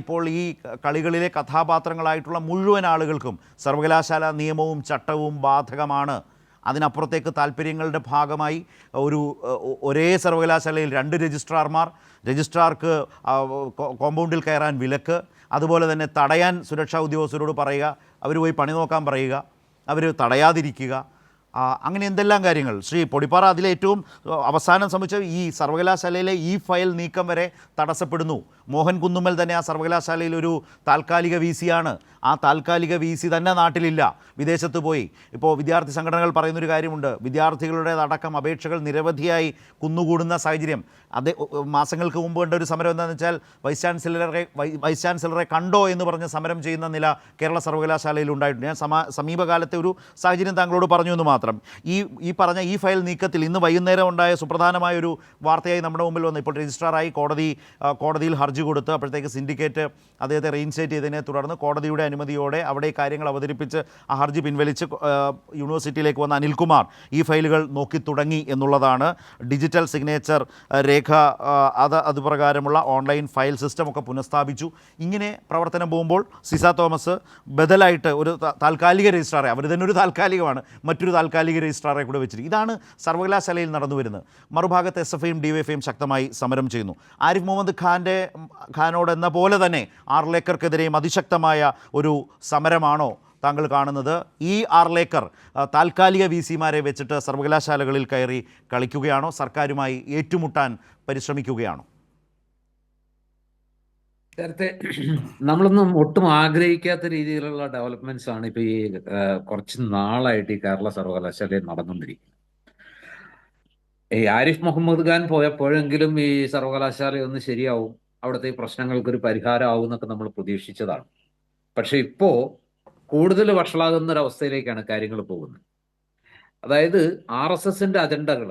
ഇപ്പോൾ ഈ കളികളിലെ കഥാപാത്രങ്ങളായിട്ടുള്ള മുഴുവൻ ആളുകൾക്കും സർവകലാശാല നിയമവും ചട്ടവും ബാധകമാണ്. അതിനപ്പുറത്തേക്ക് താല്പര്യങ്ങളുടെ ഭാഗമായി ഒരേ സർവകലാശാലയിൽ 2 രജിസ്ട്രാർമാർ, രജിസ്ട്രാർക്ക് കോമ്പൗണ്ടിൽ കയറാൻ വിലക്ക്, അതുപോലെ തന്നെ തടയാൻ സുരക്ഷാ ഉദ്യോഗസ്ഥരോട് പറയുക, അവർ പോയി പണി നോക്കാൻ പറയുക, അവർ തടയാതിരിക്കുക, അങ്ങനെ എന്തെല്ലാം കാര്യങ്ങൾ. ശ്രീ പൊടിപ്പാറ, അതിലേറ്റവും അവസാനം സംഭവിച്ച ഈ സർവകലാശാലയിലെ ഈ ഫയൽ നീക്കം വരെ തടസ്സപ്പെടുന്നു. മോഹൻ കുന്നുമ്മൽ തന്നെ ആ സർവകലാശാലയിൽ ഒരു താൽക്കാലിക VC-യാണ്. ആ താൽക്കാലിക VC തന്നെ നാട്ടിലില്ല, വിദേശത്ത് പോയി. ഇപ്പോൾ വിദ്യാർത്ഥി സംഘടനകൾ പറയുന്നൊരു കാര്യമുണ്ട്, വിദ്യാർത്ഥികളുടേതടക്കം അപേക്ഷകൾ നിരവധിയായി കുന്നുകൂടുന്ന സാഹചര്യം. മാസങ്ങൾക്ക് മുമ്പ് കണ്ട ഒരു സമരം എന്താണെന്ന് വെച്ചാൽ വൈസ് ചാൻസലറെ കണ്ടോ എന്ന് പറഞ്ഞ് സമരം ചെയ്യുന്ന നില കേരള സർവകലാശാലയിൽ ഉണ്ടായിട്ടുണ്ട്. ഞാൻ സമീപകാലത്തെ ഒരു സാഹചര്യം താങ്കളോട് പറഞ്ഞു എന്ന് മാത്രം. ഈ പറഞ്ഞ ഈ ഫയൽ നീക്കത്തിൽ ഇന്ന് വൈകുന്നേരം ഉണ്ടായ സുപ്രധാനമായൊരു വാർത്തയായി നമ്മുടെ മുമ്പിൽ വന്നു. ഇപ്പോൾ രജിസ്ട്രാറായി കോടതിയിൽ ഹർജി കൊടുത്ത് അപ്പോഴത്തേക്ക് സിൻഡിക്കേറ്റ് അദ്ദേഹത്തെ റീഇൻസ്റ്റേറ്റ് ചെയ്തതിനെ തുടർന്ന് കോടതിയുടെ അനുമതിയോടെ അവിടെ ഈ കാര്യങ്ങൾ അവതരിപ്പിച്ച് ആ ഹർജി പിൻവലിച്ച് യൂണിവേഴ്സിറ്റിയിലേക്ക് വന്ന അനിൽകുമാർ ഈ ഫയലുകൾ നോക്കി തുടങ്ങി എന്നുള്ളതാണ്. ഡിജിറ്റൽ സിഗ്നേച്ചർ രേഖ അതുപ്രകാരമുള്ള ഓൺലൈൻ ഫയൽ സിസ്റ്റമൊക്കെ പുനഃസ്ഥാപിച്ചു. ഇങ്ങനെ പ്രവർത്തനം പോകുമ്പോൾ സിസ തോമസ് ബദലായിട്ട് ഒരു താൽക്കാലിക രജിസ്ട്രാറെ, അവർ തന്നെ ഒരു താൽക്കാലികമാണ്, മറ്റൊരു താൽക്കാലിക രജിസ്ട്രാറെ കൂടെ വെച്ചിരിക്കും. ഇതാണ് സർവകലാശാലയിൽ നടന്നു വരുന്നത്. മറുഭാഗത്ത് SFIയും DYFIയും ശക്തമായി സമരം ചെയ്യുന്നു. ആരിഫ് മുഹമ്മദ് ഖാനോട് എന്ന പോലെ തന്നെ ആർലേക്കർക്കെതിരെയും അതിശക്തമായ ഒരു സമരമാണോ താങ്കൾ കാണുന്നത്? ഈ ആർലേക്കർ താൽക്കാലിക VC-മാരെ വെച്ചിട്ട് സർവകലാശാലകളിൽ കയറി കളിക്കുകയാണോ? സർക്കാരുമായി ഏറ്റുമുട്ടാൻ പരിശ്രമിക്കുകയാണോ? നേരത്തെ നമ്മളൊന്നും ഒട്ടും ആഗ്രഹിക്കാത്ത രീതിയിലുള്ള ഡെവലപ്മെന്റ്സ് ആണ് ഇപ്പൊ ഈ കുറച്ച് നാളായിട്ട് ഈ കേരള സർവകലാശാലയിൽ നടന്നുകൊണ്ടിരിക്കുന്നത്. ഈ ആരിഫ് മുഹമ്മദ് ഖാൻ പോയപ്പോഴെങ്കിലും ഈ സർവകലാശാല ഒന്ന് ശരിയാവും, അവിടുത്തെ ഈ പ്രശ്നങ്ങൾക്കൊരു പരിഹാരമാവും എന്നൊക്കെ നമ്മൾ പ്രതീക്ഷിച്ചതാണ്. പക്ഷെ ഇപ്പോ കൂടുതൽ വഷളാകുന്ന ഒരവസ്ഥയിലേക്കാണ് കാര്യങ്ങൾ പോകുന്നത്. അതായത് RSSന്റെ അജണ്ടകൾ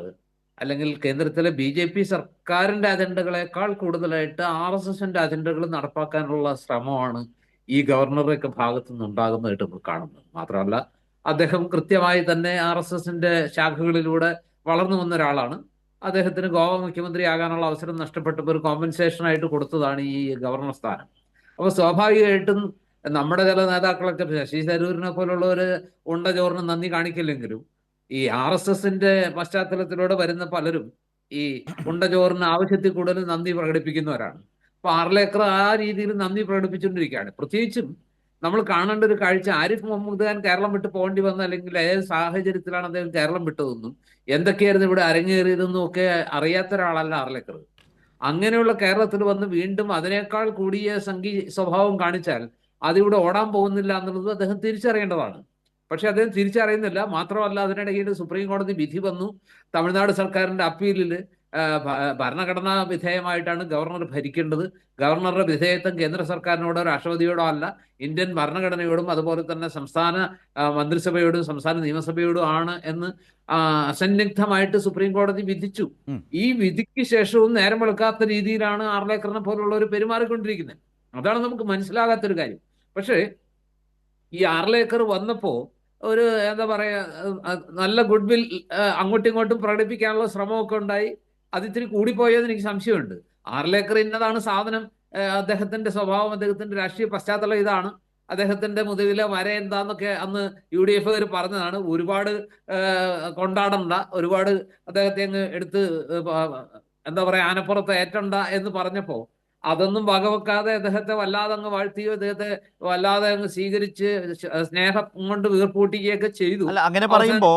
അല്ലെങ്കിൽ കേന്ദ്രത്തിലെ BJP സർക്കാരിന്റെ അജണ്ടകളെക്കാൾ കൂടുതലായിട്ട് RSSന്റെ അജണ്ടകൾ നടപ്പാക്കാനുള്ള ശ്രമമാണ് ഈ ഗവർണറുടെയൊക്കെ ഭാഗത്തു നിന്നുണ്ടാകുന്നതായിട്ട് നമ്മൾ കാണുന്നത്. മാത്രമല്ല, അദ്ദേഹം കൃത്യമായി തന്നെ RSSന്റെ ശാഖകളിലൂടെ വളർന്നു വന്ന ഒരാളാണ്. അദ്ദേഹത്തിന് ഗോവ മുഖ്യമന്ത്രിയാകാനുള്ള അവസരം നഷ്ടപ്പെട്ടപ്പോൾ ഒരു കോമ്പൻസേഷനായിട്ട് കൊടുത്തതാണ് ഈ ഗവർണർ സ്ഥാനം. അപ്പോൾ സ്വാഭാവികമായിട്ടും നമ്മുടെ ചില നേതാക്കളൊക്കെ ശശി തരൂരിനെ പോലുള്ളവർ ഉണ്ട ചോറിന് നന്ദി കാണിക്കില്ലെങ്കിലും ഈ RSSന്റെ പശ്ചാത്തലത്തിലൂടെ വരുന്ന പലരും ഈ ഉണ്ട ചോറിന് ആവശ്യത്തിൽ കൂടുതൽ നന്ദി പ്രകടിപ്പിക്കുന്നവരാണ്. അപ്പൊ ആർലേക്കർ ആ രീതിയിൽ നന്ദി പ്രകടിപ്പിച്ചുകൊണ്ടിരിക്കുകയാണ്. പ്രത്യേകിച്ചും നമ്മൾ കാണേണ്ട ഒരു കാഴ്ച, ആരിഫ് മുഹമ്മദ് ഖാൻ കേരളം വിട്ട് പോകേണ്ടി വന്ന അല്ലെങ്കിൽ ഏത് സാഹചര്യത്തിലാണ് അദ്ദേഹം കേരളം വിട്ടതെന്നും എന്തൊക്കെയായിരുന്നു ഇവിടെ അരങ്ങേറിയതെന്നും ഒക്കെ അറിയാത്ത ഒരാളല്ല ആർലേക്കർ. അങ്ങനെയുള്ള കേരളത്തിൽ വന്ന് വീണ്ടും അതിനേക്കാൾ കൂടിയ സ്വഭാവം കാണിച്ചാൽ അതിവിടെ ഓടാൻ പോകുന്നില്ല എന്നുള്ളത് അദ്ദേഹം തിരിച്ചറിയേണ്ടതാണ്. പക്ഷെ അദ്ദേഹം തിരിച്ചറിയുന്നില്ല. മാത്രമല്ല, അതിനിടയിൽ സുപ്രീം കോടതി വിധി വന്നു. തമിഴ്നാട് സർക്കാരിന്റെ അപ്പീലിൽ ഭരണഘടനാ വിധേയമായിട്ടാണ് ഗവർണർ ഭരിക്കേണ്ടത്. ഗവർണറുടെ വിധേയത്വം കേന്ദ്ര സർക്കാരിനോടോ രാഷ്ട്രപതിയോടോ അല്ല, ഇന്ത്യൻ ഭരണഘടനയോടും അതുപോലെ തന്നെ സംസ്ഥാന മന്ത്രിസഭയോടും സംസ്ഥാന നിയമസഭയോടും ആണ് എന്ന് അസന്നിഗ്ധമായിട്ട് സുപ്രീം കോടതി വിധിച്ചു. ഈ വിധിക്ക് ശേഷവും നേരം വെളുക്കാത്ത രീതിയിലാണ് ആർലേക്കറിനെ പോലുള്ളവർ പെരുമാറിക്കൊണ്ടിരിക്കുന്നത്. അതാണ് നമുക്ക് മനസ്സിലാകാത്തൊരു കാര്യം. പക്ഷേ ഈ ആർലേക്കർ വന്നപ്പോ ഒരു എന്താ പറയാ, നല്ല ഗുഡ് വിൽ അങ്ങോട്ടും ഇങ്ങോട്ടും പ്രകടിപ്പിക്കാനുള്ള ശ്രമമൊക്കെ ഉണ്ടായി. അത് ഇത്തിരി കൂടിപ്പോയെന്ന് എനിക്ക് സംശയമുണ്ട്. ആർലേക്കർ ഇന്നതാണ് സാധനം, അദ്ദേഹത്തിന്റെ സ്വഭാവം, അദ്ദേഹത്തിന്റെ രാഷ്ട്രീയ പശ്ചാത്തലം ഇതാണ്, അദ്ദേഹത്തിന്റെ മുതുകിലെ വര എന്താന്നൊക്കെ അന്ന് UDF പറഞ്ഞതാണ്. ഒരുപാട് കൊണ്ടാടണ്ട, ഒരുപാട് അദ്ദേഹത്തെ അങ്ങ് എടുത്ത് എന്താ പറയാ ആനപ്പുറത്ത് ഏറ്റണ്ട എന്ന് പറഞ്ഞപ്പോ അതൊന്നും വകവെക്കാതെ അദ്ദേഹത്തെ വല്ലാതെ അങ്ങ് വാഴ്ത്തിയോ അദ്ദേഹത്തെ വല്ലാതെ അങ്ങ് സ്വീകരിച്ച് സ്നേഹം കൊണ്ട് വീർപ്പൂട്ടിക്കുകയൊക്കെ ചെയ്തു. അല്ല, അങ്ങനെ പറയുമ്പോൾ